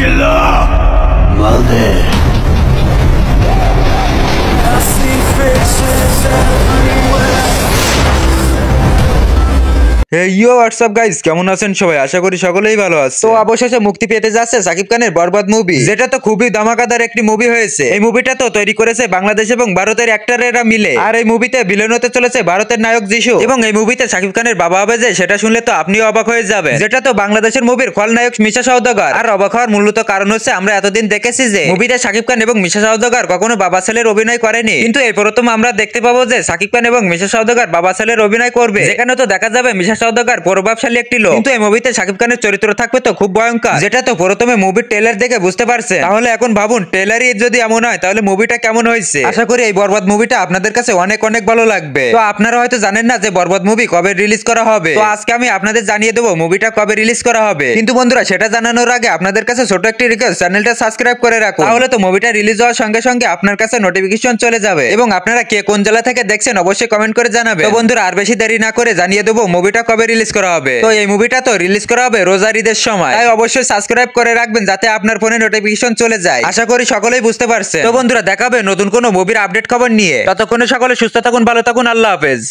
Killer! Mother! I see faces everywhere. Yo WhatsApp guys, কেমন আছেন সবাই? আশা করি সকলেই ভালো আছে। তো অবশেষে মুক্তি পেতে যাচ্ছে সাকিব খানের বরবাদ মুভি, যেটা তো খুবই ধামাকাদার একটি মুভি হয়েছে। এই মুভিটা তো তৈরি করেছে বাংলাদেশ এবং ভারতের অ্যাক্টরেরা মিলে। আর এই মুভিতে ভিলেন হতে চলেছে ভারতের নায়ক যিশু, এবং এই মুভিতে সাকিব খানের বাবা হবে যে, সেটা শুনলে তো আপনিও অবাক হয়ে যাবেন। যেটা তো বাংলাদেশের মুভির খলনায়ক মিশা সওদাগর। আর অবাক হওয়ার মূলত কারণ হচ্ছে, আমরা এতদিন দেখেছি যে মুভিতে সাকিব খান এবং মিশা সওদাগর কখনো বাবা ছেলের অভিনয় করেনি, কিন্তু এই প্রথম আমরা দেখতে পাবো যে সাকিব খান এবং মিশা সওদাগর বাবা ছেলের অভিনয় করবে। যেখানে তো দেখা যাবে মিশা সওদাগর প্রভাবশালী একটি লোক, কিন্তু এই মুভিতে সাকিব খানের চরিত্র থাকবে তো খুব ভয়ঙ্কর, যেটা তো প্রথমে মুভির ট্রেলার দেখে বুঝতে পারছে। তাহলে এখন ভাবুন, ট্রেলারই যদি এমন হয় তাহলে মুভিটা কেমন হয়েছে। আশা করি এই বরবাদ মুভিটা আপনাদের কাছে অনেক অনেক ভালো লাগবে। তো আপনারা হয়তো জানেন না যে বরবাদ মুভি কবে রিলিজ করা হবে। তো আজকে আমি আপনাদের জানিয়ে দেবো মুভিটা কবে রিলিজ করা হবে। কিন্তু বন্ধুরা, সেটা জানানোর আগে আপনাদের কাছে ছোট একটি রিকোয়েস্ট, চ্যানেলটা সাবস্ক্রাইব করে রাখুন। তাহলে তো মুভিটা রিলিজ হওয়ার সঙ্গে সঙ্গে আপনার কাছে নোটিফিকেশন চলে যাবে। এবং আপনারা কে কোন জেলা থেকে দেখছেন অবশ্যই কমেন্ট করে জানাবেন। তো বন্ধুরা, আর বেশি দেরি না করে জানিয়ে দেবো মুভিটা কবে রিলিজ করা হবে। তো এই মুভিটা তো রিলিজ করা হবে রোজার ঈদের সময়, তাই অবশ্যই সাবস্ক্রাইব করে রাখবেন যাতে আপনার ফোনে নোটিফিকেশন চলে যায়। আশা করি সকলেই বুঝতে পারছেন। তো বন্ধুরা, দেখাবে নতুন কোনো মুভির আপডেট খবর নিয়ে। ততক্ষণে সকলে সুস্থ থাকুন, ভালো থাকুন, আল্লাহ হাফেজ।